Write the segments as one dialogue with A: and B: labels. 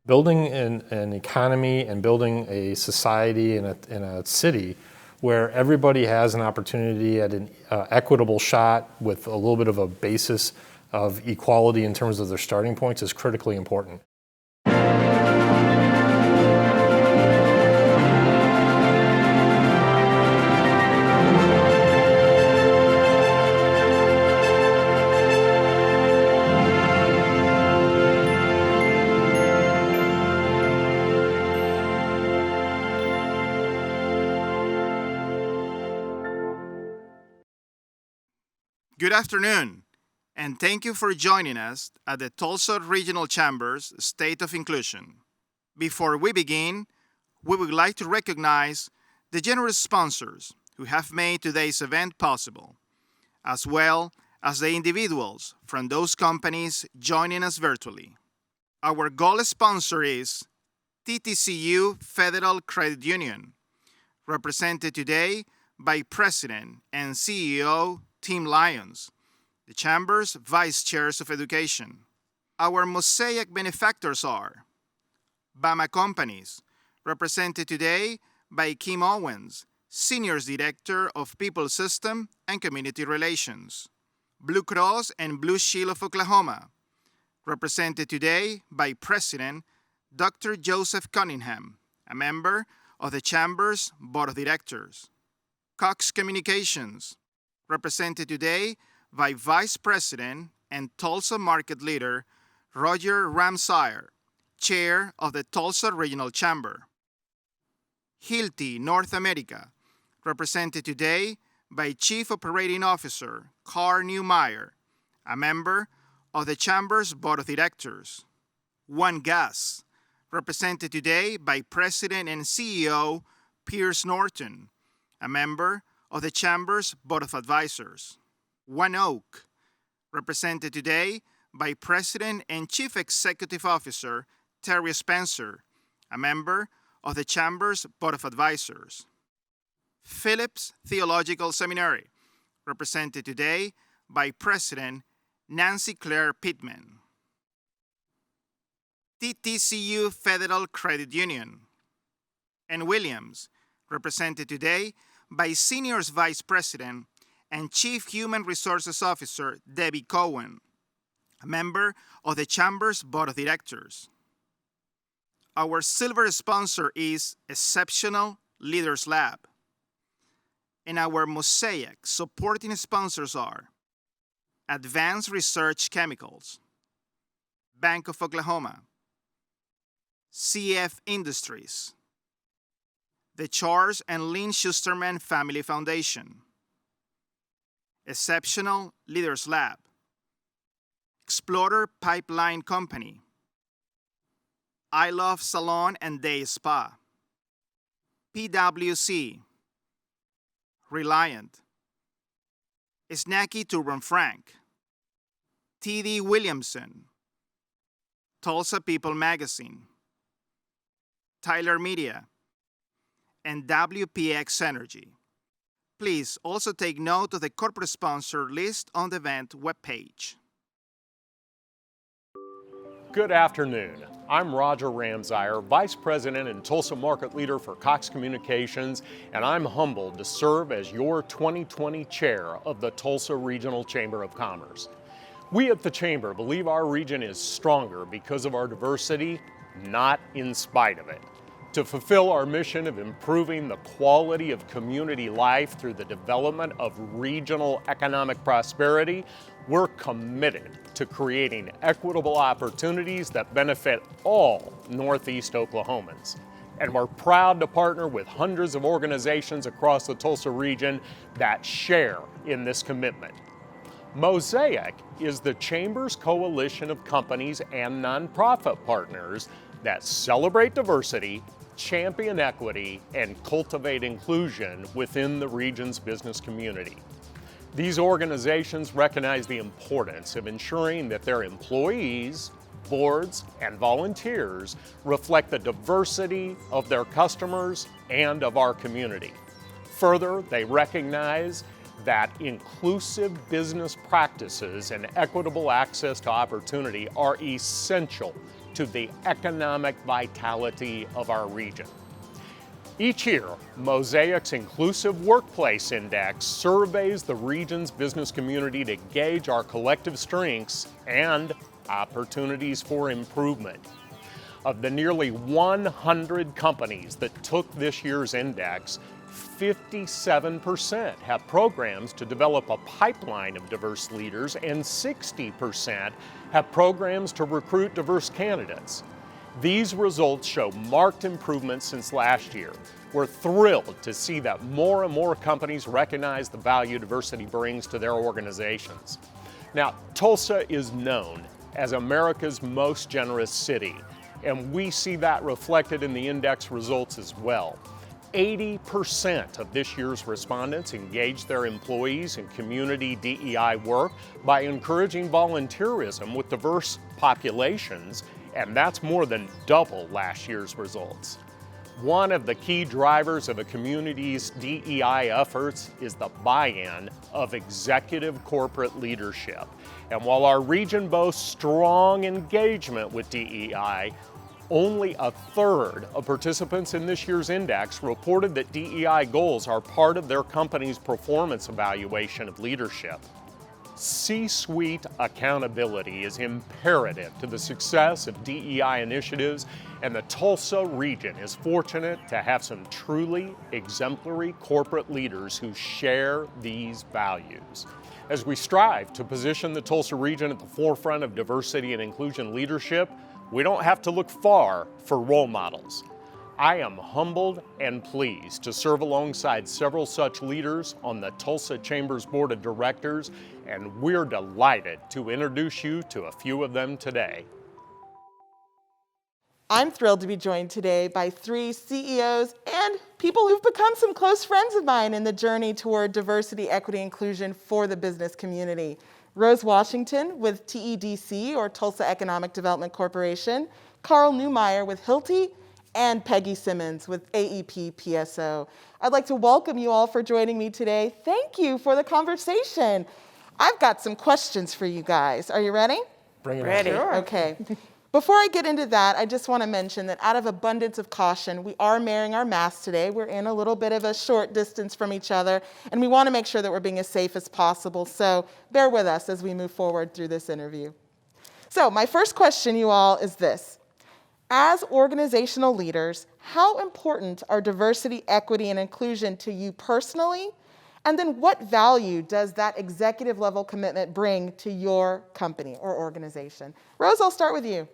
A: Building an economy and building a society in a city where everybody has an opportunity at an equitable shot with a little bit of a basis of equality in terms of their starting points is critically important.
B: Good afternoon, and thank you for joining us at the Tulsa Regional Chamber's State of Inclusion. Before we begin, we would like to recognize the generous sponsors who have made today's event possible, as well as the individuals from those companies joining us virtually. Our goal sponsor is TTCU Federal Credit Union, represented today by President and CEO Tim Lyons, the Chamber's Vice Chairs of Education. Our Mosaic benefactors are Bama Companies, represented today by Kim Owens, Senior Director of People System and Community Relations. Blue Cross and Blue Shield of Oklahoma, represented today by President Dr. Joseph Cunningham, a member of the Chamber's Board of Directors. Cox Communications, represented today by Vice President and Tulsa Market Leader Roger Ramsire, Chair of the Tulsa Regional Chamber. Hilti North America, represented today by Chief Operating Officer Carl Neumeyer, a member of the Chamber's Board of Directors. One Gas, represented today by President and CEO Pierce Norton, a member of the Chamber's Board of Advisors. One Oak, represented today by President and Chief Executive Officer Terry Spencer, a member of the Chamber's Board of Advisors. Phillips Theological Seminary, represented today by President Nancy Claire Pittman. TTCU Federal Credit Union. And Williams, represented today by Senior Vice President and Chief Human Resources Officer Debbie Cohen, a member of the Chamber's Board of Directors. Our silver sponsor is Exceptional Leaders Lab. And our Mosaic supporting sponsors are Advanced Research Chemicals, Bank of Oklahoma, CF Industries, the Charles and Lynn Schusterman Family Foundation, Exceptional Leaders Lab, Explorer Pipeline Company, I Love Salon and Day Spa, PwC, Reliant, Snacky Turban Frank, T.D. Williamson, Tulsa People Magazine, Tyler Media, and WPX Energy. Please also take note of the corporate sponsor list on the event webpage.
C: Good afternoon. I'm Roger Ramsire, Vice President and Tulsa Market Leader for Cox Communications, and I'm humbled to serve as your 2020 Chair of the Tulsa Regional Chamber of Commerce. We at the Chamber believe our region is stronger because of our diversity, not in spite of it. To fulfill our mission of improving the quality of community life through the development of regional economic prosperity, we're committed to creating equitable opportunities that benefit all Northeast Oklahomans. And we're proud to partner with hundreds of organizations across the Tulsa region that share in this commitment. Mosaic is the Chamber's coalition of companies and nonprofit partners that celebrate diversity, champion equity, and cultivate inclusion within the region's business community. These organizations recognize the importance of ensuring that their employees, boards, and volunteers reflect the diversity of their customers and of our community. Further, they recognize that inclusive business practices and equitable access to opportunity are essential to the economic vitality of our region. Each year, Mosaic's Inclusive Workplace Index surveys the region's business community to gauge our collective strengths and opportunities for improvement. Of the nearly 100 companies that took this year's index, 57% have programs to develop a pipeline of diverse leaders, and 60% have programs to recruit diverse candidates. These results show marked improvement since last year. We're thrilled to see that more and more companies recognize the value diversity brings to their organizations. Now, Tulsa is known as America's most generous city, and we see that reflected in the index results as well. 80% of this year's respondents engaged their employees in community DEI work by encouraging volunteerism with diverse populations, and that's more than double last year's results. One of the key drivers of a community's DEI efforts is the buy-in of executive corporate leadership. And while our region boasts strong engagement with DEI, only a third of participants in this year's index reported that DEI goals are part of their company's performance evaluation of leadership. C-suite accountability is imperative to the success of DEI initiatives, and the Tulsa region is fortunate to have some truly exemplary corporate leaders who share these values. As we strive to position the Tulsa region at the forefront of diversity and inclusion leadership, we don't have to look far for role models. I am humbled and pleased to serve alongside several such leaders on the Tulsa Chamber's Board of Directors, and we're delighted to introduce you to a few of them today.
D: I'm thrilled to be joined today by 3 CEOs and people who've become some close friends of mine in the journey toward diversity, equity, inclusion for the business community. Rose Washington with TEDC, or Tulsa Economic Development Corporation, Carl Newmeyer with Hilti, and Peggy Simmons with AEP PSO. I'd like to welcome you all for joining me today. Thank you for the conversation. I've got some questions for you guys. Are you ready?
A: Bring it
D: Ready.
A: on.
D: Sure. Okay. Before I get into that, I just want to mention that out of abundance of caution, we are wearing our masks today. We're in a little bit of a short distance from each other, and we want to make sure that we're being as safe as possible. So bear with us as we move forward through this interview. So my first question, you all, is this. As organizational leaders, how important are diversity, equity, and inclusion to you personally? And then what value does that executive level commitment bring to your company or organization? Rose, I'll start with you.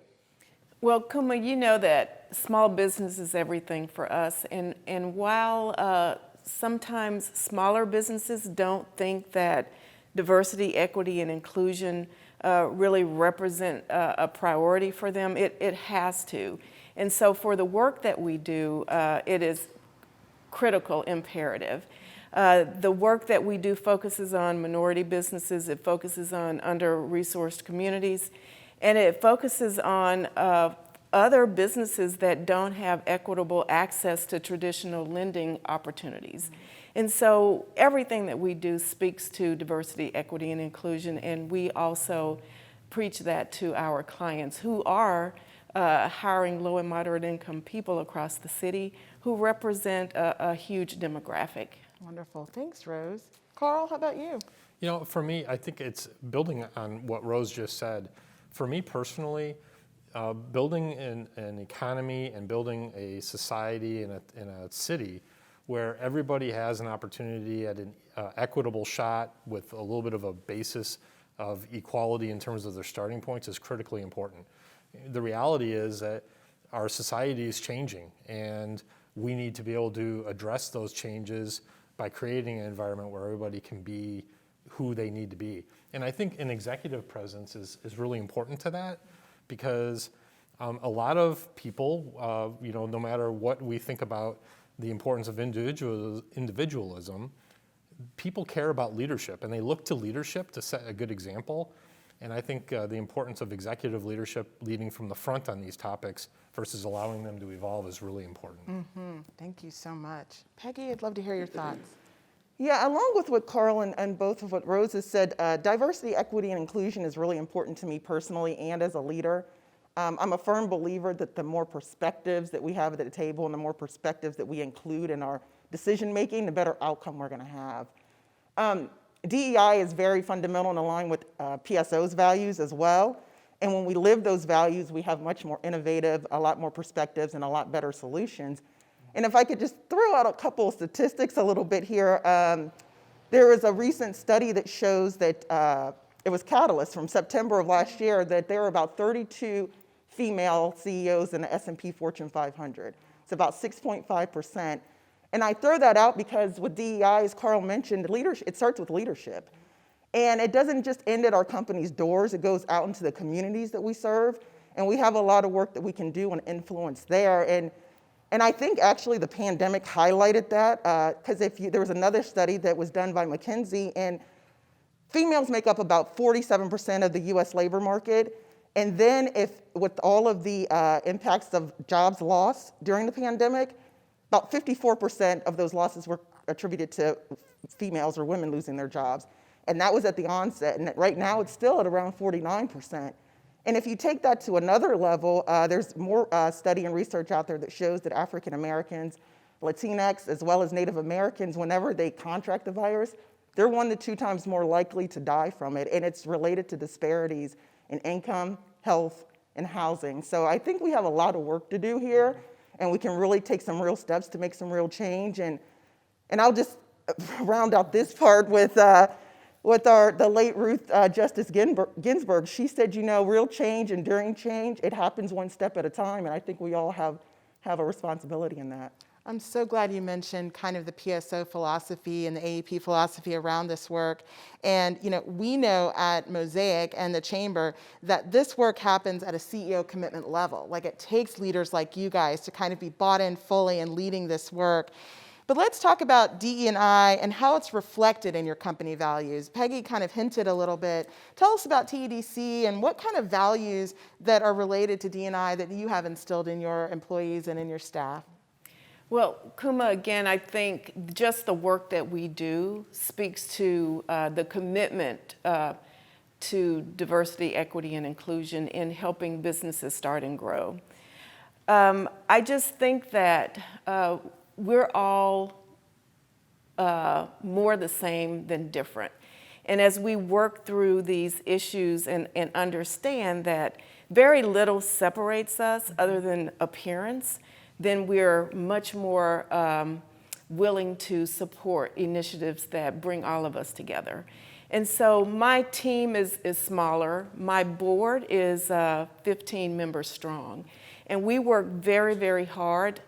E: Well, Kuma, you know that small business is everything for us. And while sometimes smaller businesses don't think that diversity, equity, and inclusion really represent a priority for them, it has to. And so for the work that we do, it is critical, imperative. The work that we do focuses on minority businesses, it focuses on under-resourced communities, and it focuses on other businesses that don't have equitable access to traditional lending opportunities. And so everything that we do speaks to diversity, equity, and inclusion, and we also preach that to our clients who are hiring low and moderate income people across the city who represent a huge demographic.
D: Wonderful. Thanks, Rose. Carl, how about you?
A: You know, for me, I think it's building on what Rose just said. For me personally, building an economy and building a society in a city where everybody has an opportunity at an equitable shot with a little bit of a basis of equality in terms of their starting points is critically important. The reality is that our society is changing, and we need to be able to address those changes by creating an environment where everybody can be who they need to be. And I think an executive presence is really important to that, because a lot of people, no matter what we think about the importance of individualism, people care about leadership, and they look to leadership to set a good example. And I think the importance of executive leadership leading from the front on these topics versus allowing them to evolve is really important.
D: Mm-hmm. Thank you so much. Peggy, I'd love to hear your thoughts.
F: Yeah, along with what Carl and both of what Rose has said, diversity, equity, and inclusion is really important to me personally and as a leader. I'm a firm believer that the more perspectives that we have at the table and the more perspectives that we include in our decision making, the better outcome we're going to have. DEI is very fundamental and aligned with PSO's values as well. And when we live those values, we have much more innovative, a lot more perspectives, and a lot better solutions. And if I could just throw out a couple of statistics a little bit here. There was a recent study that shows that it was Catalyst from September of last year, that there were about 32 female CEOs in the S&P Fortune 500. It's about 6.5%. And I throw that out because with DEI, as Carl mentioned, leadership, it starts with leadership. And it doesn't just end at our company's doors, it goes out into the communities that we serve. And we have a lot of work that we can do and influence there. And I think actually the pandemic highlighted that, because there was another study that was done by McKinsey, and females make up about 47% of the US labor market. And then with all of the impacts of jobs lost during the pandemic, about 54% of those losses were attributed to females or women losing their jobs. And that was at the onset, and right now it's still at around 49%. And if you take that to another level, there's more study and research out there that shows that African Americans, Latinx, as well as Native Americans, whenever they contract the virus, they're 1 to 2 times more likely to die from it. And it's related to disparities in income, health, and housing. So I think we have a lot of work to do here, and we can really take some real steps to make some real change. And I'll just round out this part with the late Ruth Justice Ginsburg. She said, real change, enduring change, it happens one step at a time, and I think we all have a responsibility in that.
D: I'm so glad you mentioned kind of the PSO philosophy and the AEP philosophy around this work. And we know at Mosaic and the Chamber that this work happens at a CEO commitment level. Like, it takes leaders like you guys to kind of be bought in fully and leading this work. But let's talk about DE&I and how it's reflected in your company values. Peggy kind of hinted a little bit. Tell us about TEDC and what kind of values that are related to D&I that you have instilled in your employees and in your staff.
E: Well, Kuma, again, I think just the work that we do speaks to the commitment to diversity, equity, and inclusion in helping businesses start and grow. I just think that we're all more the same than different. And as we work through these issues and understand that very little separates us other than appearance, then we're much more willing to support initiatives that bring all of us together. And so my team is smaller. My board is 15 members strong. And we work very, very hard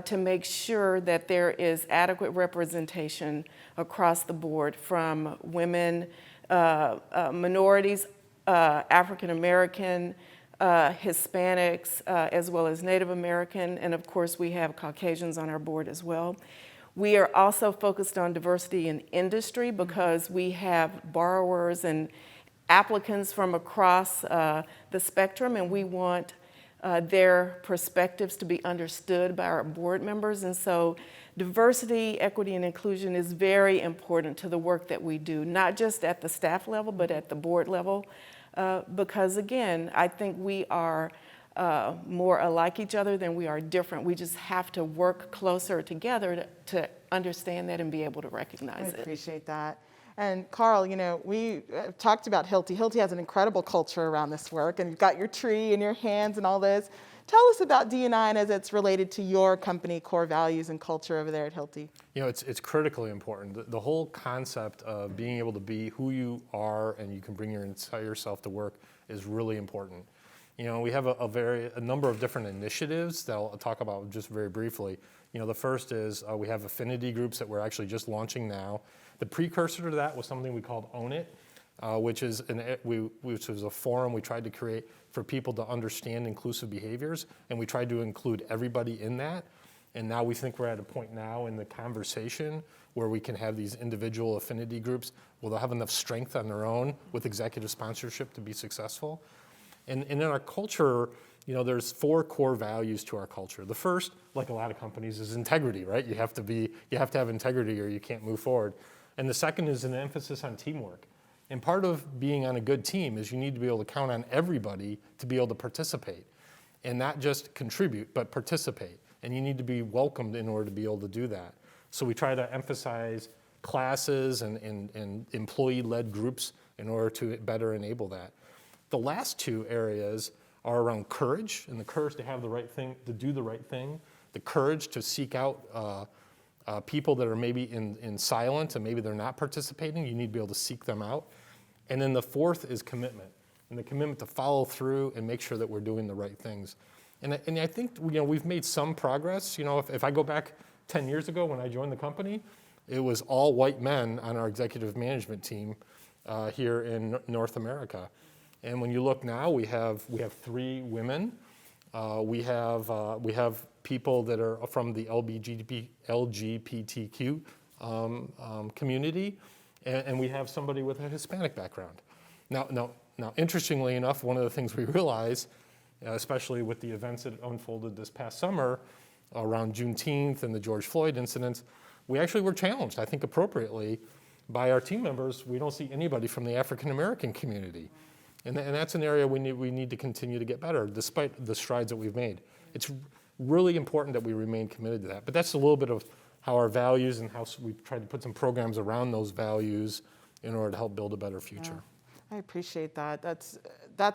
E: to make sure that there is adequate representation across the board, from women, minorities, African American, Hispanics, as well as Native American, and of course we have Caucasians on our board as well. We are also focused on diversity in industry because we have borrowers and applicants from across the spectrum, and we want their perspectives to be understood by our board members. And so diversity, equity, and inclusion is very important to the work that we do, not just at the staff level, but at the board level. Because again, I think we are more alike each other than we are different. We just have to work closer together to understand that and be able to recognize it.
D: I appreciate that. And Carl, we talked about Hilti. Hilti has an incredible culture around this work, and you've got your tree in your hands and all this. Tell us about D&I and as it's related to your company core values and culture over there at Hilti.
A: It's critically important. The whole concept of being able to be who you are and you can bring your entire self to work is really important. We have a number of different initiatives that I'll talk about just very briefly. The first is we have affinity groups that we're actually just launching now. The precursor to that was something we called Own It, which was a forum we tried to create for people to understand inclusive behaviors, and we tried to include everybody in that. And now we think we're at a point now in the conversation where we can have these individual affinity groups where they'll have enough strength on their own with executive sponsorship to be successful. And in our culture, there's 4 core values to our culture. The first, like a lot of companies, is integrity, right? You have to have integrity or you can't move forward. And the second is an emphasis on teamwork. And part of being on a good team is you need to be able to count on everybody to be able to participate. And not just contribute, but participate. And you need to be welcomed in order to be able to do that. So we try to emphasize classes and employee-led groups in order to better enable that. The last two areas are around courage, and the courage to have the right thing, to do the right thing, the courage to seek out people that are maybe in silent and maybe they're not participating. You need to be able to seek them out. And then the fourth is commitment, and the commitment to follow through and make sure that we're doing the right things. And I think we've made some progress. If I go back 10 years ago when I joined the company, it was all white men on our executive management team here in North America. And when you look now, we have 3 women. We have people that are from the LGBTQ community, and we have somebody with a Hispanic background. Now, interestingly enough, one of the things we realized, especially with the events that unfolded this past summer around Juneteenth and the George Floyd incidents, we actually were challenged, I think appropriately, by our team members. We don't see anybody from the African American community. And that's an area we need to continue to get better, despite the strides that we've made. It's really important that we remain committed to that. But that's a little bit of how our values and how we've tried to put some programs around those values in order to help build a better future.
D: I appreciate that. That's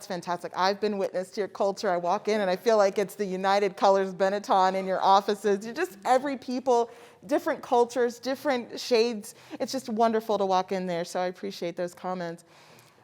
D: fantastic. I've been witness to your culture. I walk in and I feel like it's the United Colors Benetton in your offices. You're just every people, different cultures, different shades. It's just wonderful to walk in there. So I appreciate those comments.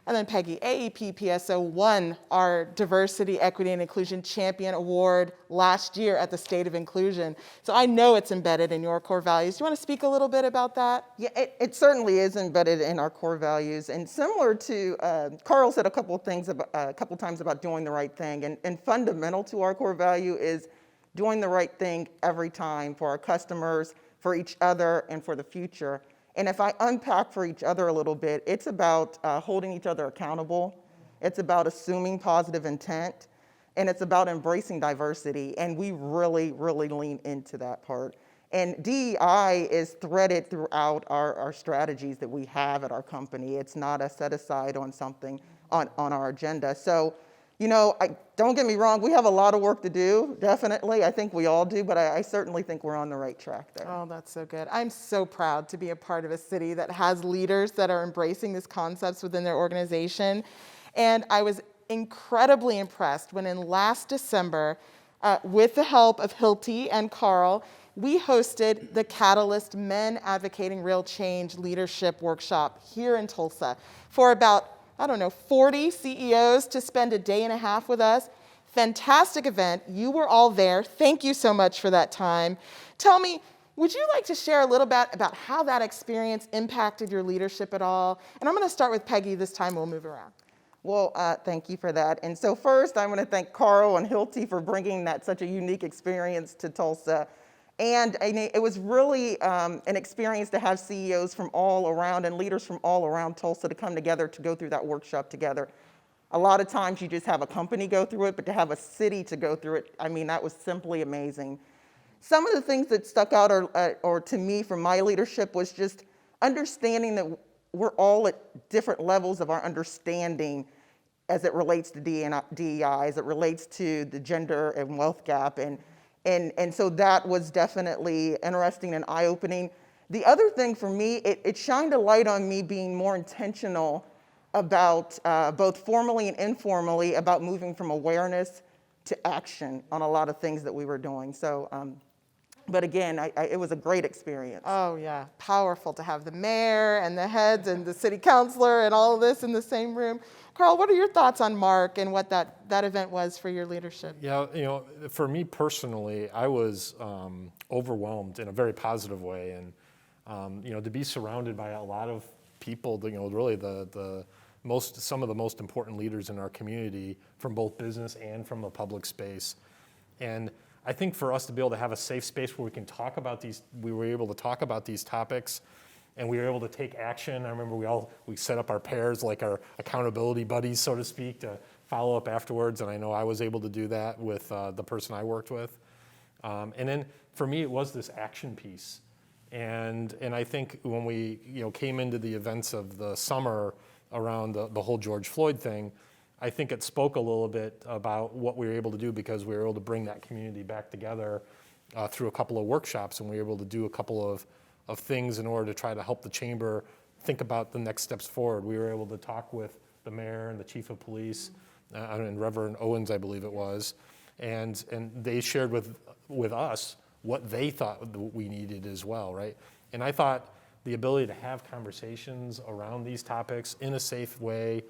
D: And then Peggy, AEP PSO won our Diversity, Equity, and Inclusion Champion Award last year at the State of Inclusion. So I know it's embedded in your core values. Do you want to speak a little bit about that?
F: Yeah, it certainly is embedded in our core values. And similar to, Carl said a couple times about doing the right thing. And fundamental to our core value is doing the right thing every time for our customers, for each other, and for the future. And if I unpack for each other a little bit, it's about holding each other accountable. It's about assuming positive intent. And it's about embracing diversity. And we really, really lean into that part. And DEI is threaded throughout our strategies that we have at our company. It's not a set aside on something on our agenda. So, don't get me wrong, we have a lot of work to do, definitely. I think we all do, but I certainly think we're on the right track there.
D: Oh, that's so good. I'm so proud to be a part of a city that has leaders that are embracing these concepts within their organization. And I was incredibly impressed when in last December, with the help of Hilti and Carl, we hosted the Catalyst Men Advocating Real Change Leadership Workshop here in Tulsa for about 40 CEOs to spend a day and a half with us. Fantastic event. You were all there. Thank you so much for that time. Tell me, would you like to share a little bit about how that experience impacted your leadership at all? And I'm going to start with Peggy this time. We'll move around.
F: Well, thank you for that. And so first, I'm going to thank Carl and Hilti for bringing such a unique experience to Tulsa. And it was really an experience to have CEOs from all around and leaders from all around Tulsa to come together to go through that workshop together. A lot of times you just have a company go through it, but to have a city to go through it, that was simply amazing. Some of the things that stuck out or to me from my leadership was just understanding that we're all at different levels of our understanding as it relates to DEI, as it relates to the gender and wealth gap. And so that was definitely interesting and eye-opening. The other thing for me, it shined a light on me being more intentional about both formally and informally about moving from awareness to action on a lot of things that we were doing. So, but again, it was a great experience.
D: Oh yeah, powerful to have the mayor and the heads and the city councilor and all of this in the same room. Carl, what are your thoughts on Mark and what that event was for your leadership?
A: Yeah, for me personally, I was overwhelmed in a very positive way, and to be surrounded by a lot of people, really some of the most important leaders in our community from both business and from the public space. And I think for us to be able to have a safe space where we were able to talk about these topics, and we were able to take action. I remember we set up our pairs, like our accountability buddies, so to speak, to follow up afterwards. And I know I was able to do that with the person I worked with. And then for me, it was this action piece. And I think when we came into the events of the summer around the whole George Floyd thing, I think it spoke a little bit about what we were able to do because we were able to bring that community back together through a couple of workshops, and we were able to do a couple of things in order to try to help the chamber think about the next steps forward. We were able to talk with the mayor and the chief of police and Reverend Owens, I believe it was, and they shared with us what they thought we needed as well, right? And I thought the ability to have conversations around these topics in a safe way,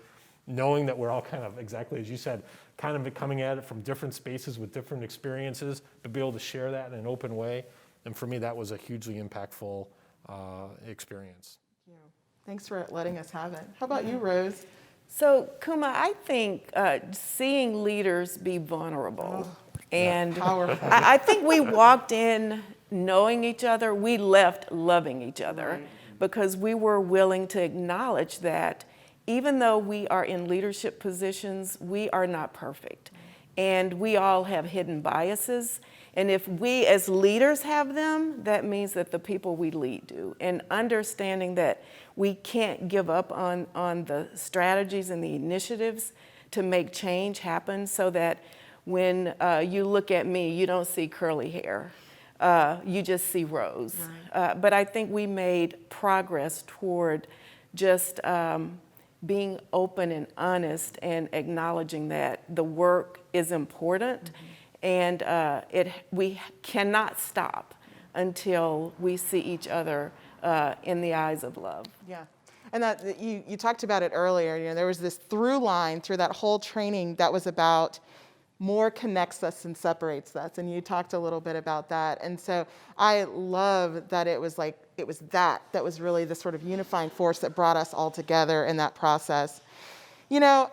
A: knowing that we're all kind of, exactly as you said, kind of coming at it from different spaces with different experiences, but be able to share that in an open way. And for me, that was a hugely impactful experience.
D: Thank you. Thanks for letting us have it. How about you, Rose?
E: So, Kuma, I think seeing leaders be vulnerable, and
D: powerful.
E: I think we walked in knowing each other, we left loving each other, because we were willing to acknowledge that even though we are in leadership positions, we are not perfect. And we all have hidden biases. And if we as leaders have them, that means that the people we lead do. And understanding that we can't give up on the strategies and the initiatives to make change happen, so that when you look at me, you don't see curly hair. You just see Rose. Right. But I think we made progress toward just being open and honest and acknowledging that the work is important. And we cannot stop until we see each other in the eyes of love.
D: Yeah, and that you talked about it earlier. You know, there was this through line through that whole training that was about more connects us than separates us, and you talked a little bit about that. And so I love that it was that was really the sort of unifying force that brought us all together in that process. You know,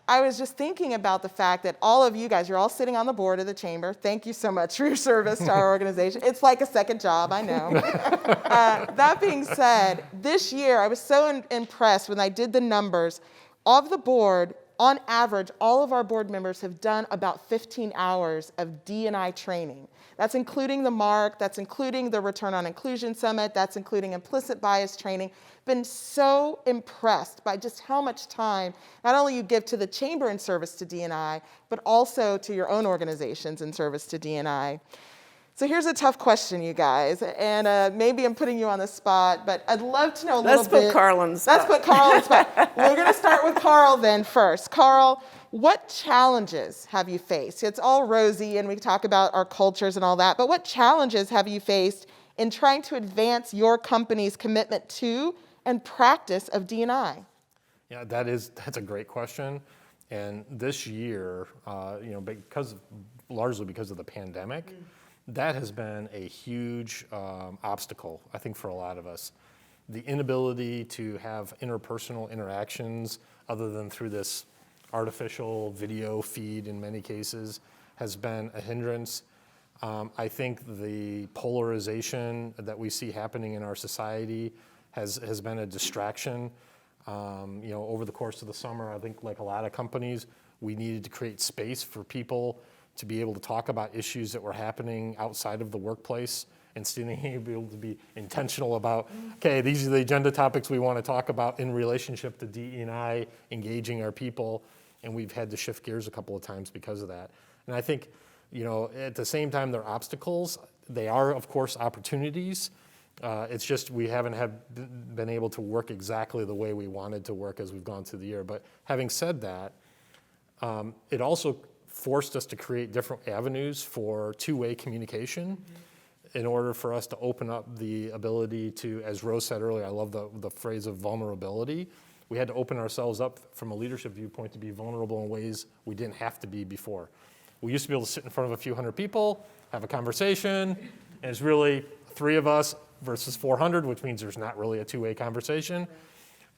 D: I was just thinking about the fact that all of you guys, you're all sitting on the board of the chamber. Thank you so much for your service to our organization. It's like a second job, I know. That being said, this year I was so impressed when I did the numbers of the board. On average, all of our board members have done about 15 hours of D&I training. That's including the MARC, that's including the Return on Inclusion Summit, that's including implicit bias training. Been so impressed by just how much time not only you give to the chamber in service to D&I, but also to your own organizations in service to D&I. So here's a tough question, you guys, and maybe I'm putting you on the spot, but I'd love to know a little bit.
E: Let's put Carl on the spot.
D: Let's put Carl on the spot. We're going to start with Carl then first. Carl, what challenges have you faced? It's all rosy, and we talk about our cultures and all that, but what challenges have you faced in trying to advance your company's commitment to and practice of D&I?
A: Yeah, that's a great question. And this year, largely because of the pandemic, that has been a huge obstacle, I think, for a lot of us. The inability to have interpersonal interactions other than through this artificial video feed in many cases has been a hindrance. I think the polarization that we see happening in our society has been a distraction. Over the course of the summer, I think like a lot of companies, we needed to create space for people to be able to talk about issues that were happening outside of the workplace and still being able to be intentional about, okay, these are the agenda topics we want to talk about in relationship to DE&I, engaging our people, and we've had to shift gears a couple of times because of that. And I think, at the same time, they're obstacles. They are, of course, opportunities. It's just we haven't been able to work exactly the way we wanted to work as we've gone through the year. But having said that, it also forced us to create different avenues for two-way communication in order for us to open up the ability to, as Rose said earlier, I love the phrase of vulnerability. We had to open ourselves up from a leadership viewpoint to be vulnerable in ways we didn't have to be before. We used to be able to sit in front of a few hundred people, have a conversation, and it's really 3 of us versus 400, which means there's not really a two-way conversation.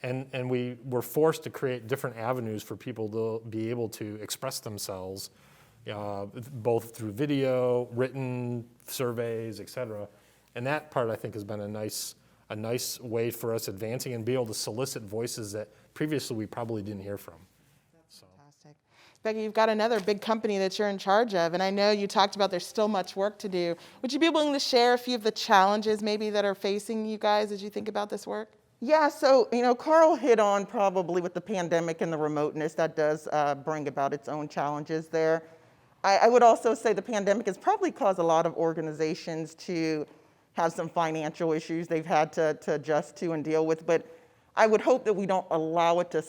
A: And we were forced to create different avenues for people to be able to express themselves, both through video, written surveys, et cetera. And that part, I think, has been a nice way for us advancing and be able to solicit voices that previously we probably didn't hear from.
D: That's fantastic. Becky, you've got another big company that you're in charge of, and I know you talked about there's still much work to do. Would you be willing to share a few of the challenges maybe that are facing you guys as you think about this work?
F: Yeah, so, Carl hit on probably with the pandemic and the remoteness, that does bring about its own challenges there. I would also say the pandemic has probably caused a lot of organizations to have some financial issues they've had to adjust to and deal with, but I would hope that we don't allow it to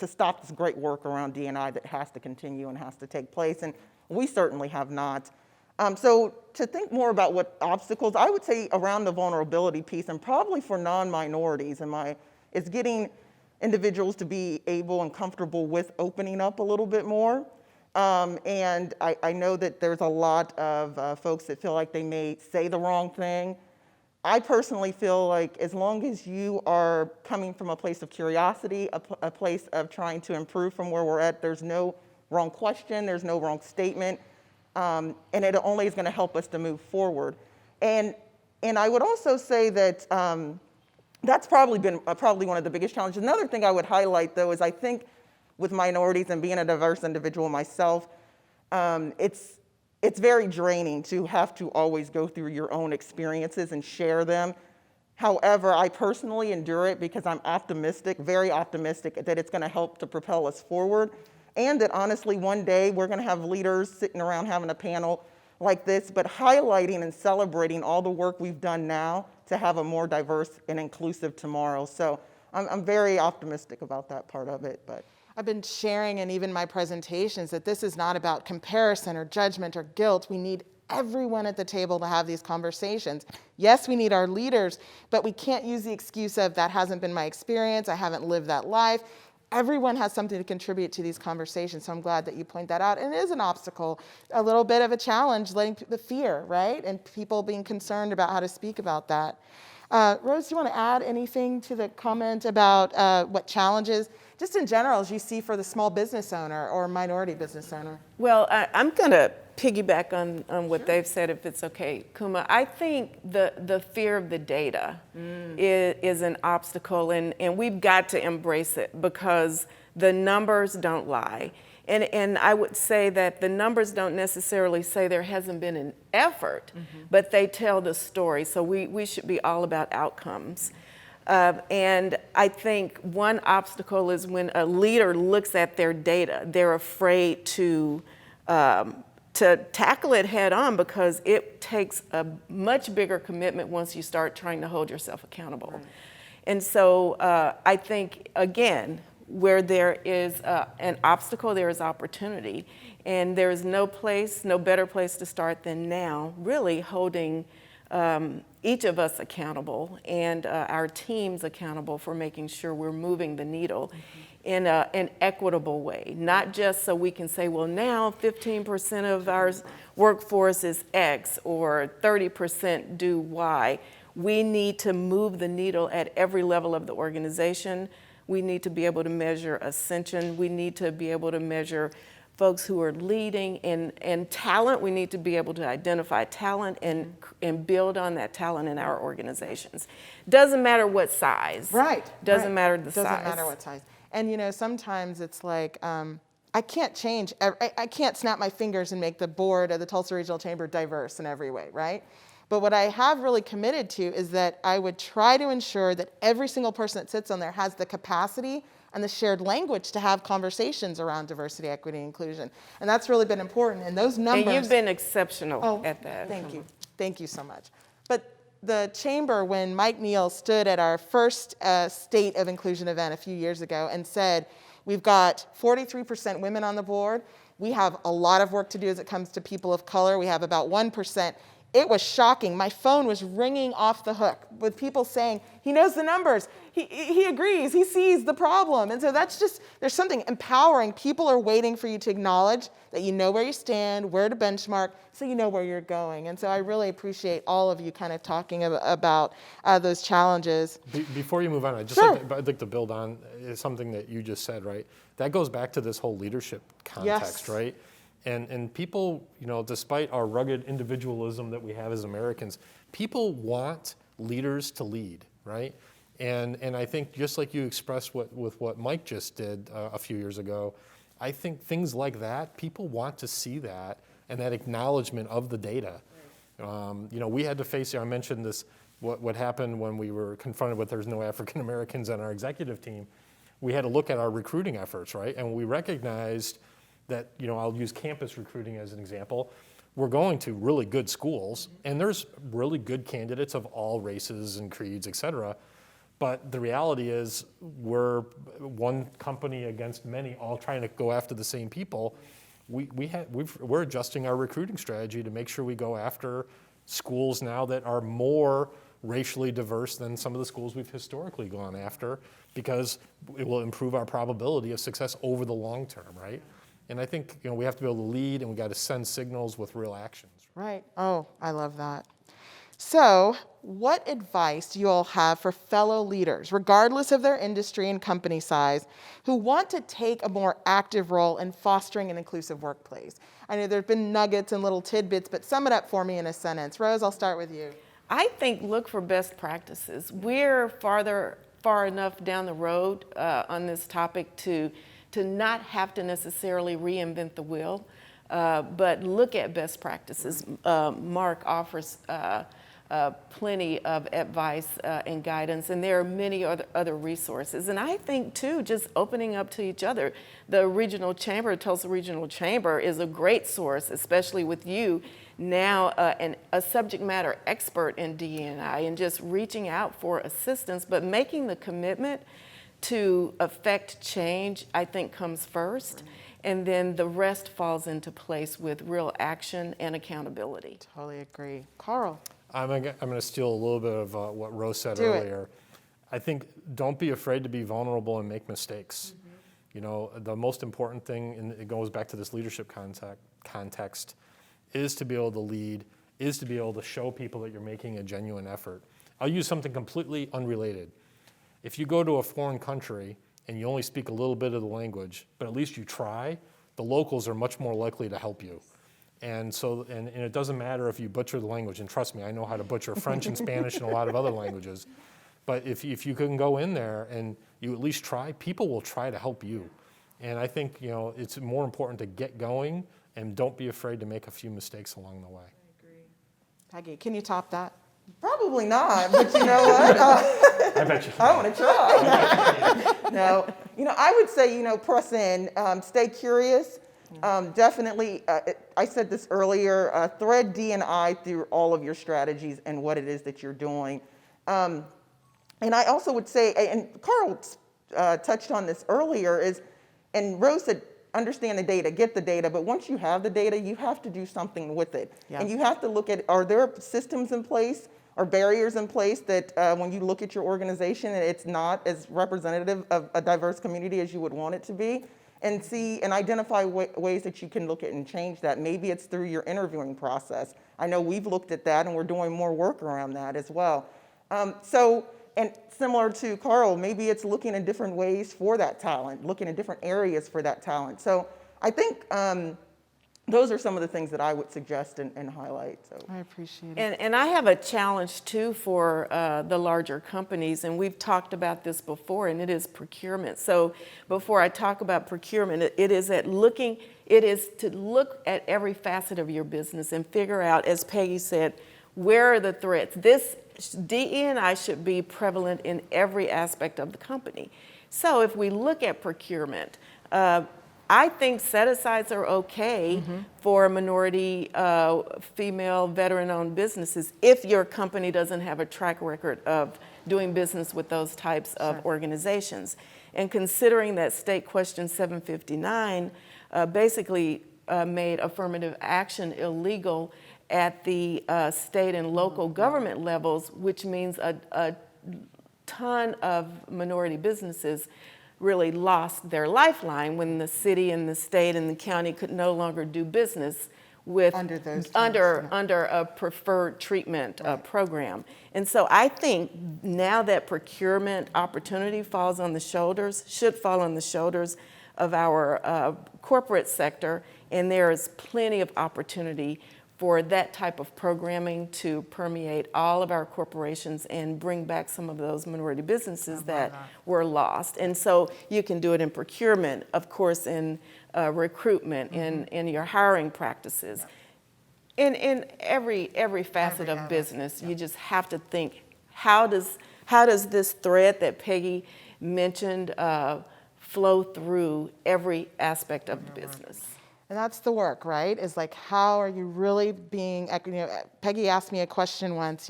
F: stop this great work around D&I that has to continue and has to take place, and we certainly have not. So to think more about what obstacles, I would say around the vulnerability piece, and probably for non-minorities, is getting individuals to be able and comfortable with opening up a little bit more. And I know that there's a lot of folks that feel like they may say the wrong thing. I personally feel like as long as you are coming from a place of curiosity, a place of trying to improve from where we're at, there's no wrong question, there's no wrong statement. And it only is going to help us to move forward. And I would also say that that's probably been one of the biggest challenges. Another thing I would highlight, though, is I think with minorities and being a diverse individual myself, it's very draining to have to always go through your own experiences and share them. However, I personally endure it because I'm optimistic, very optimistic, that it's going to help to propel us forward. And that honestly, one day we're going to have leaders sitting around having a panel like this, but highlighting and celebrating all the work we've done now to have a more diverse and inclusive tomorrow. So I'm very optimistic about that part of it. But
D: I've been sharing in even my presentations that this is not about comparison or judgment or guilt. We need everyone at the table to have these conversations. Yes, we need our leaders, but we can't use the excuse of that hasn't been my experience, I haven't lived that life. Everyone has something to contribute to these conversations, so I'm glad that you point that out. And it is an obstacle, a little bit of a challenge, letting the fear, right? And people being concerned about how to speak about that. Rose, do you want to add anything to the comment about what challenges, just in general, as you see for the small business owner or minority business owner?
E: Well, I'm going to piggyback on what they've said, if it's okay, Kuma. I think the fear of the data is an obstacle, and we've got to embrace it because the numbers don't lie. And I would say that the numbers don't necessarily say there hasn't been an effort, but they tell the story. So we should be all about outcomes. And I think one obstacle is when a leader looks at their data, they're afraid to tackle it head on because it takes a much bigger commitment once you start trying to hold yourself accountable. Right. And so I think, again, where there is an obstacle, there is opportunity. And there is no better place to start than now, really holding each of us accountable and our teams accountable for making sure we're moving the needle in an equitable way, not just so we can say, well, now 15% of our workforce is X or 30% do Y. We need to move the needle at every level of the organization. We need to be able to measure ascension. We need to be able to measure folks who are leading and talent. We need to be able to identify talent and build on that talent in our organizations. Doesn't matter what size.
D: Right.
E: Doesn't matter the size.
D: Doesn't matter what size. And sometimes it's like, I can't change, I can't snap my fingers and make the board of the Tulsa Regional Chamber diverse in every way, right? But what I have really committed to is that I would try to ensure that every single person that sits on there has the capacity and the shared language to have conversations around diversity, equity, and inclusion. And that's really been important. And those numbers—
E: And you've been exceptional at that.
D: Thank you. Thank you so much. But the chamber, when Mike Neal stood at our first State of Inclusion event a few years ago and said, we've got 43% women on the board, we have a lot of work to do as it comes to people of color, we have about 1%. It was shocking. My phone was ringing off the hook with people saying, he knows the numbers, he agrees, he sees the problem. And so that's just, there's something empowering. People are waiting for you to acknowledge that you know where you stand, where to benchmark, so you know where you're going. And so I really appreciate all of you kind of talking about those challenges.
A: Before you move on, I'd like to build on something that you just said, right? That goes back to this whole leadership context, right? And people, despite our rugged individualism that we have as Americans, people want leaders to lead, right? And I think just like you expressed with what Mike just did a few years ago, I think things like that, people want to see that and that acknowledgement of the data. Right. We had to face, I mentioned this what happened when we were confronted with there's no African Americans on our executive team, we had to look at our recruiting efforts, right? And we recognized that, I'll use campus recruiting as an example. We're going to really good schools, and there's really good candidates of all races and creeds, et cetera. But the reality is we're one company against many, all trying to go after the same people. We're adjusting our recruiting strategy to make sure we go after schools now that are more racially diverse than some of the schools we've historically gone after, because it will improve our probability of success over the long term, right? And I think we have to be able to lead, and we got to send signals with real actions.
D: Right. Oh, I love that. So, what advice do you all have for fellow leaders, regardless of their industry and company size, who want to take a more active role in fostering an inclusive workplace? I know there have been nuggets and little tidbits, but sum it up for me in a sentence. Rose, I'll start with you.
E: I think look for best practices. We're far enough down the road on this topic to not have to necessarily reinvent the wheel, but look at best practices. Mark offers plenty of advice and guidance, and there are many other resources. And I think too, just opening up to each other. The regional chamber, Tulsa Regional Chamber, is a great source, especially with you now a subject matter expert in D&I, and just reaching out for assistance, but making the commitment to affect change, I think, comes first. And then the rest falls into place with real action and accountability.
D: Totally agree. Carl?
A: I'm going to steal a little bit of what Rose said
D: Do it.
A: earlier. I think don't be afraid to be vulnerable and make mistakes. The most important thing, and it goes back to this leadership context, is to be able to lead, is to be able to show people that you're making a genuine effort. I'll use something completely unrelated. If you go to a foreign country and you only speak a little bit of the language, but at least you try, the locals are much more likely to help you. And so, and it doesn't matter if you butcher the language, and trust me, I know how to butcher French and Spanish and a lot of other languages. But if you can go in there and you at least try, people will try to help you. And I think, it's more important to get going and don't be afraid to make a few mistakes along the way.
D: I agree. Peggy, can you top that?
F: Probably not, but you know what?
A: I bet you.
F: I want to try. No, I would say, press in, stay curious. Definitely, I said this earlier, thread D&I through all of your strategies and what it is that you're doing. And I also would say, and Carl touched on this earlier, and Rose said, understand the data, get the data, but once you have the data, you have to do something with it. Yeah. And you have to look at, are there systems in place or barriers in place that when you look at your organization, it's not as representative of a diverse community as you would want it to be? And see and identify ways that you can look at and change that. Maybe it's through your interviewing process. I know we've looked at that and we're doing more work around that as well. And similar to Carl, maybe it's looking in different ways for that talent, looking in different areas for that talent. So I think those are some of the things that I would suggest and highlight. So
D: I appreciate it.
E: And I have a challenge too for the larger companies, and we've talked about this before, and it is procurement. So before I talk about procurement, it is to look at every facet of your business and figure out, as Peggy said, where are the threats? This DE&I should be prevalent in every aspect of the company. So if we look at procurement, I think set-asides are okay for minority, female, veteran-owned businesses if your company doesn't have a track record of doing business with those types of organizations. And considering that State Question 759 basically made affirmative action illegal at the state and local government levels, which means a ton of minority businesses really lost their lifeline when the city and the state and the county could no longer do business with under a preferred treatment program. And so I think now that procurement opportunity should fall on the shoulders of our corporate sector, and there is plenty of opportunity for that type of programming to permeate all of our corporations and bring back some of those minority businesses that were lost. And so you can do it in procurement, of course, in recruitment, in your hiring practices. In every facet of business, you just have to think how does this thread that Peggy mentioned flow through every aspect of the business?
D: And that's the work, right? Is like, how are you really being, Peggy asked me a question once,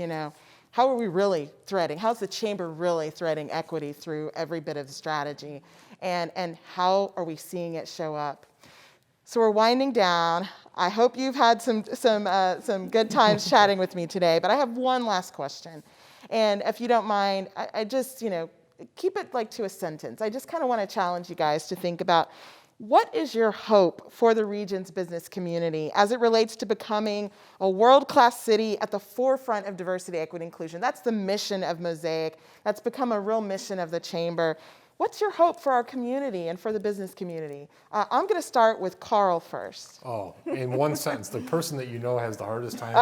D: how are we really threading? How's the chamber really threading equity through every bit of the strategy? And how are we seeing it show up? So we're winding down. I hope you've had some good times chatting with me today, but I have one last question. And if you don't mind, I just, keep it like to a sentence. I just kind of want to challenge you guys to think about, what is your hope for the region's business community as it relates to becoming a world-class city at the forefront of diversity, equity, inclusion? That's the mission of Mosaic. That's become a real mission of the Chamber. What's your hope for our community and for the business community? I'm going to start with Carl first.
A: Oh, in one sentence, the person that has the hardest time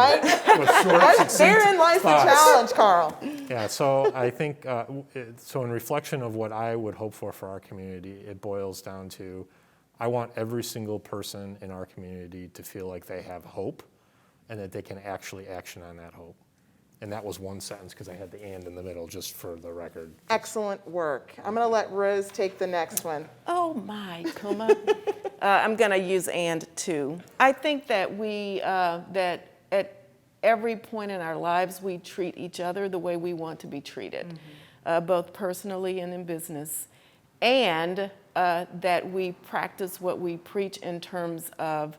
A: with short, succinct
D: Therein lies the
A: thoughts.
D: challenge, Carl.
A: Yeah, so I think, so in reflection of what I would hope for our community, it boils down to, I want every single person in our community to feel like they have hope and that they can actually action on that hope. And that was one sentence because I had the and in the middle, just for the record.
D: Excellent work. I'm going to let Rose take the next one.
E: Oh my, Kuma. I'm going to use and too. I think that that at every point in our lives, we treat each other the way we want to be treated, both personally and in business. And that we practice what we preach in terms of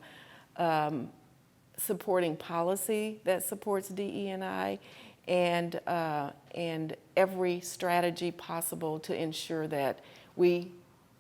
E: supporting policy that supports DE&I and every strategy possible to ensure that we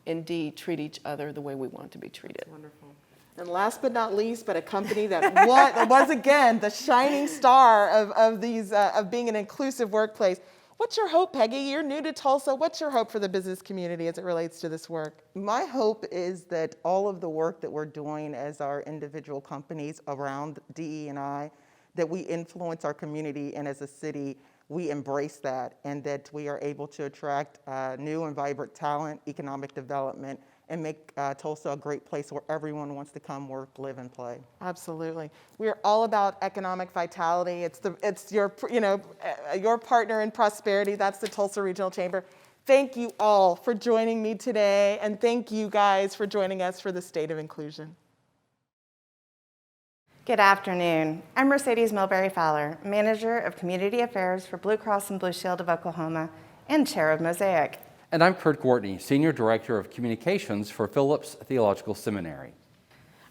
E: indeed treat each other the way we want to be treated.
D: Wonderful. And last but not least, but a company that was again the shining star of being an inclusive workplace. What's your hope, Peggy? You're new to Tulsa. What's your hope for the business community as it relates to this work?
F: My hope is that all of the work that we're doing as our individual companies around DE&I, that we influence our community, and as a city, we embrace that, and that we are able to attract new and vibrant talent, economic development, and make Tulsa a great place where everyone wants to come work, live, and play.
D: Absolutely. We're all about economic vitality. It's your partner in prosperity. That's the Tulsa Regional Chamber. Thank you all for joining me today, and thank you guys for joining us for the State of Inclusion.
G: Good afternoon. I'm Mercedes Milbury Fowler, Manager of Community Affairs for Blue Cross and Blue Shield of Oklahoma and Chair of Mosaic.
H: And I'm Kurt Gortney, Senior Director of Communications for Phillips Theological Seminary.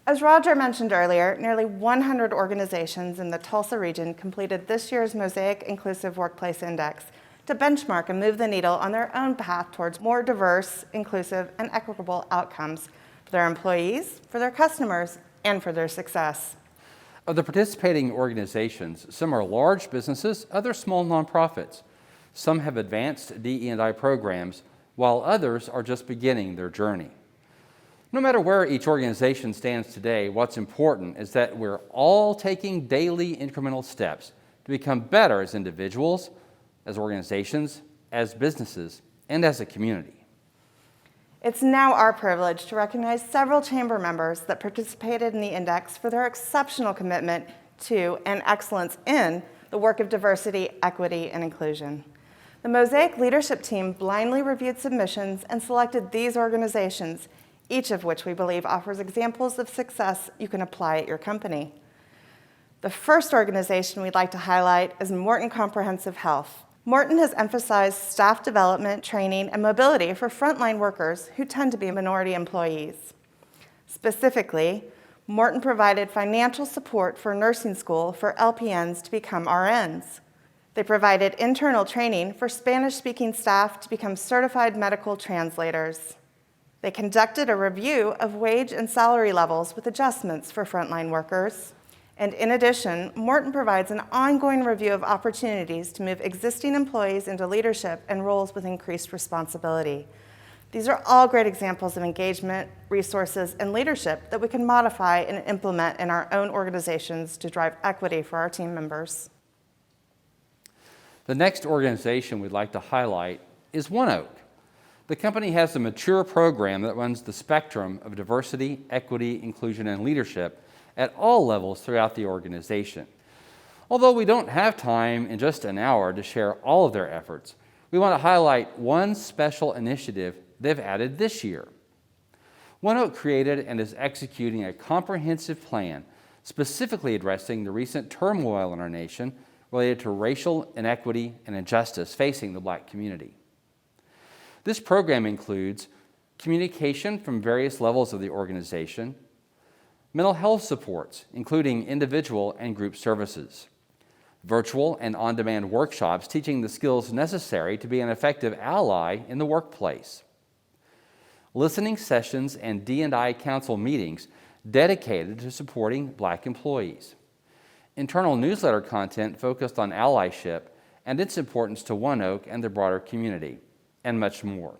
G: As Roger mentioned earlier, nearly 100 organizations in the Tulsa region completed this year's Mosaic Inclusive Workplace Index to benchmark and move the needle on their own path towards more diverse, inclusive, and equitable outcomes for their employees, for their customers, and for their success.
H: Of the participating organizations, some are large businesses, others small nonprofits. Some have advanced DE&I programs, while others are just beginning their journey. No matter where each organization stands today, what's important is that we're all taking daily incremental steps to become better as individuals, as organizations, as businesses, and as a community.
G: It's now our privilege to recognize several chamber members that participated in the index for their exceptional commitment to and excellence in the work of diversity, equity, and inclusion. The Mosaic leadership team blindly reviewed submissions and selected these organizations, each of which we believe offers examples of success you can apply at your company. The first organization we'd like to highlight is Morton Comprehensive Health. Morton has emphasized staff development, training, and mobility for frontline workers who tend to be minority employees. Specifically, Morton provided financial support for nursing school for LPNs to become RNs. They provided internal training for Spanish-speaking staff to become certified medical translators. They conducted a review of wage and salary levels with adjustments for frontline workers. And in addition, Morton provides an ongoing review of opportunities to move existing employees into leadership and roles with increased responsibility. These are all great examples of engagement, resources, and leadership that we can modify and implement in our own organizations to drive equity for our team members.
H: The next organization we'd like to highlight is OneOak. The company has a mature program that runs the spectrum of diversity, equity, inclusion, and leadership at all levels throughout the organization. Although we don't have time in just an hour to share all of their efforts, we want to highlight one special initiative they've added this year. ONEOK created and is executing a comprehensive plan specifically addressing the recent turmoil in our nation related to racial inequity and injustice facing the Black community. This program includes communication from various levels of the organization, mental health supports, including individual and group services, virtual and on-demand workshops teaching the skills necessary to be an effective ally in the workplace, listening sessions and D&I council meetings dedicated to supporting Black employees, internal newsletter content focused on allyship and its importance to ONEOK and the broader community, and much more.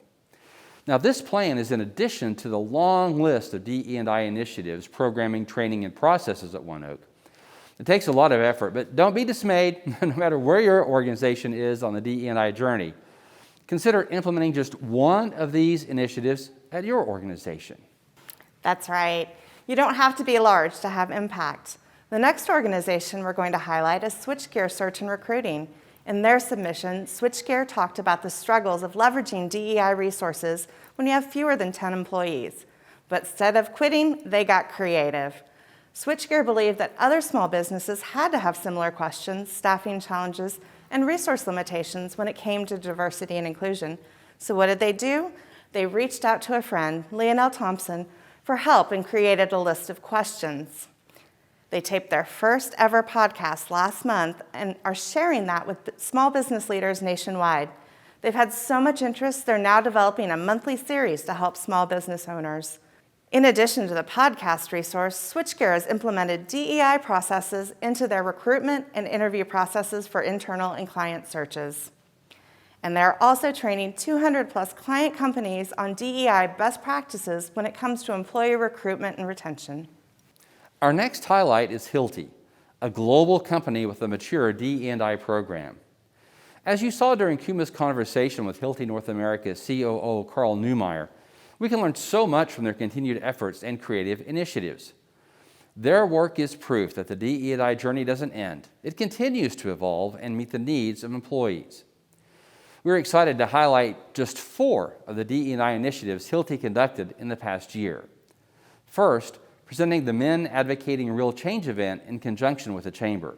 H: Now, this plan is in addition to the long list of DE&I initiatives, programming, training, and processes at ONEOK. It takes a lot of effort, but don't be dismayed, no matter where your organization is on the DE&I journey. Consider implementing just one of these initiatives at your organization.
G: That's right. You don't have to be large to have impact. The next organization we're going to highlight is Switchgear Search and Recruiting. In their submission, Switchgear talked about the struggles of leveraging DEI resources when you have fewer than 10 employees. But instead of quitting, they got creative. Switchgear believed that other small businesses had to have similar questions, staffing challenges, and resource limitations when it came to diversity and inclusion. So what did they do? They reached out to a friend, Lionel Thompson, for help and created a list of questions. They taped their first ever podcast last month and are sharing that with small business leaders nationwide. They've had so much interest, they're now developing a monthly series to help small business owners. In addition to the podcast resource, Switchgear has implemented DEI processes into their recruitment and interview processes for internal and client searches. And they're also training 200 plus client companies on DEI best practices when it comes to employee recruitment and retention.
H: Our next highlight is Hilti, a global company with a mature DE&I program. As you saw during Kuma's conversation with Hilti North America's COO Carl Neumeyer, we can learn so much from their continued efforts and creative initiatives. Their work is proof that the DE&I journey doesn't end. It continues to evolve and meet the needs of employees. We're excited to highlight just 4 of the DE&I initiatives Hilti conducted in the past year. First, presenting the Men Advocating Real Change event in conjunction with the Chamber.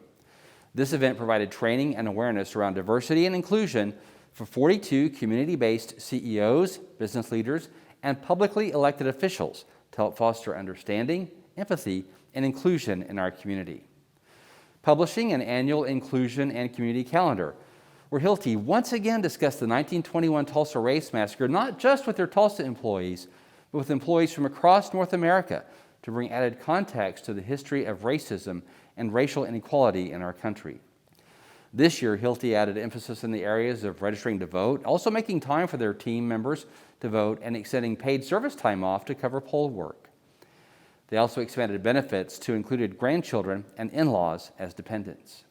H: This event provided training and awareness around diversity and inclusion for 42 community-based CEOs, business leaders, and publicly elected officials to help foster understanding, empathy, and inclusion in our community. Publishing an annual inclusion and community calendar, where Hilti once again discussed the 1921 Tulsa Race Massacre, not just with their Tulsa employees, but with employees from across North America to bring added context to the history of racism and racial inequality in our country. This year, Hilti added emphasis in the areas of registering to vote, also making time for their team members to vote, and extending paid service time off to cover poll work. They also expanded benefits to include grandchildren and in-laws as dependents.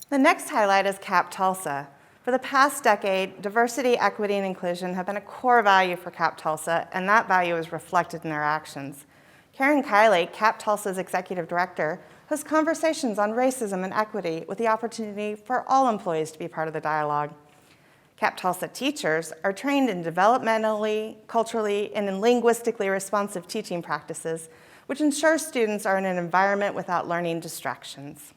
G: The next highlight is CAP Tulsa. For the past decade, diversity, equity, and inclusion have been a core value for CAP Tulsa, and that value is reflected in their actions. Karen Kiley, CAP Tulsa's executive director, hosts conversations on racism and equity with the opportunity for all employees to be part of the dialogue. CAP Tulsa teachers are trained in developmentally, culturally, and in linguistically responsive teaching practices, which ensures students are in an environment without learning distractions.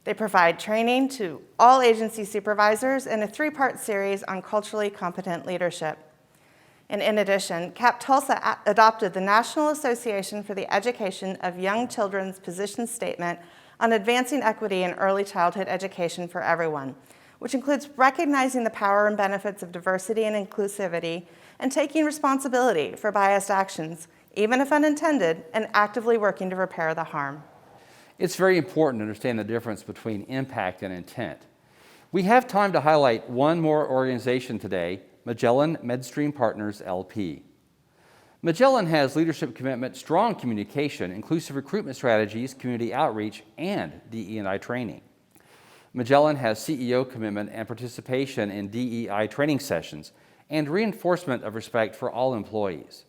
G: They provide training to all agency supervisors in a 3-part series on culturally competent leadership. And in addition, CAP Tulsa adopted the National Association for the Education of Young Children's position statement on advancing equity in early childhood education for everyone, which includes recognizing the power and benefits of diversity and inclusivity and taking responsibility for biased actions, even if unintended, and actively working to repair the harm.
H: It's very important to understand the difference between impact and intent. We have time to highlight one more organization today, Magellan Midstream Partners, LP. Magellan has leadership commitment, strong communication, inclusive recruitment strategies, community outreach, and DE&I training. Magellan has CEO commitment and participation in DEI training sessions and reinforcement of respect for all employees.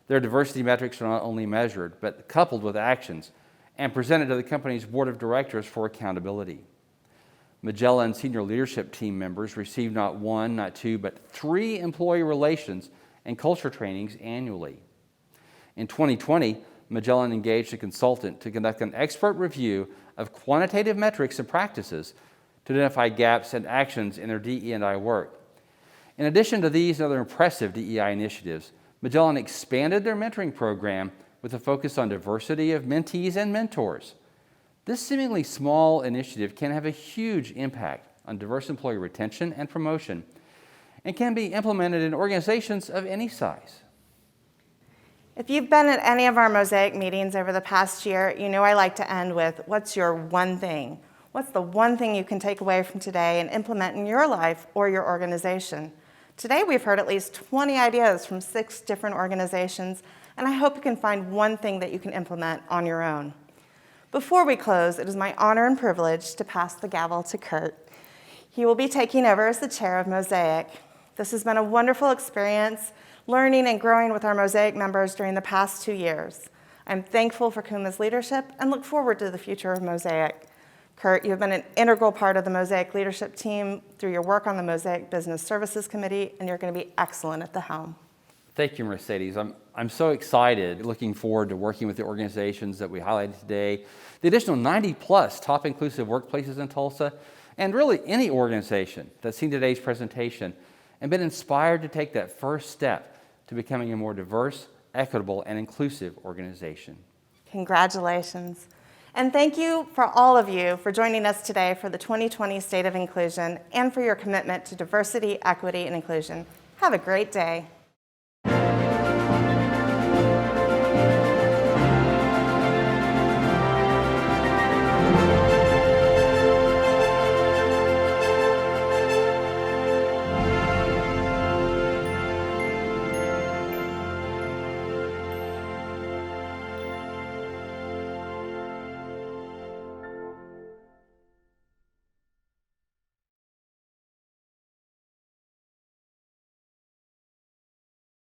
H: Their diversity metrics are not only measured, but coupled with actions, and presented to the company's board of directors for accountability. Magellan senior leadership team members receive not one, not two, but 3 employee relations and culture trainings annually. In 2020, Magellan engaged a consultant to conduct an expert review of quantitative metrics and practices to identify gaps and actions in their DE&I work. In addition to these and other impressive DEI initiatives, Magellan expanded their mentoring program with a focus on diversity of mentees and mentors. This seemingly small initiative can have a huge impact on diverse employee retention and promotion, and can be implemented in organizations of any size.
G: If you've been at any of our Mosaic meetings over the past year, you know I like to end with, what's your one thing? What's the one thing you can take away from today and implement in your life or your organization? Today we've heard at least 20 ideas from 6 different organizations, and I hope you can find one thing that you can implement on your own. Before we close, it is my honor and privilege to pass the gavel to Kurt. He will be taking over as the chair of Mosaic. This has been a wonderful experience, learning and growing with our Mosaic members during the past 2 years. I'm thankful for Kuma's leadership and look forward to the future of Mosaic. Kurt, you have been an integral part of the Mosaic leadership team through your work on the Mosaic Business Services Committee, and you're going to be excellent at the helm.
H: Thank you, Mercedes. I'm so excited, looking forward to working with the organizations that we highlighted today, the additional 90+ top inclusive workplaces in Tulsa, and really any organization that's seen today's presentation and been inspired to take that first step to becoming a more diverse, equitable, and inclusive organization.
G: Congratulations. And thank you for all of you for joining us today for the 2020 State of Inclusion and for your commitment to diversity, equity, and inclusion. Have a great day.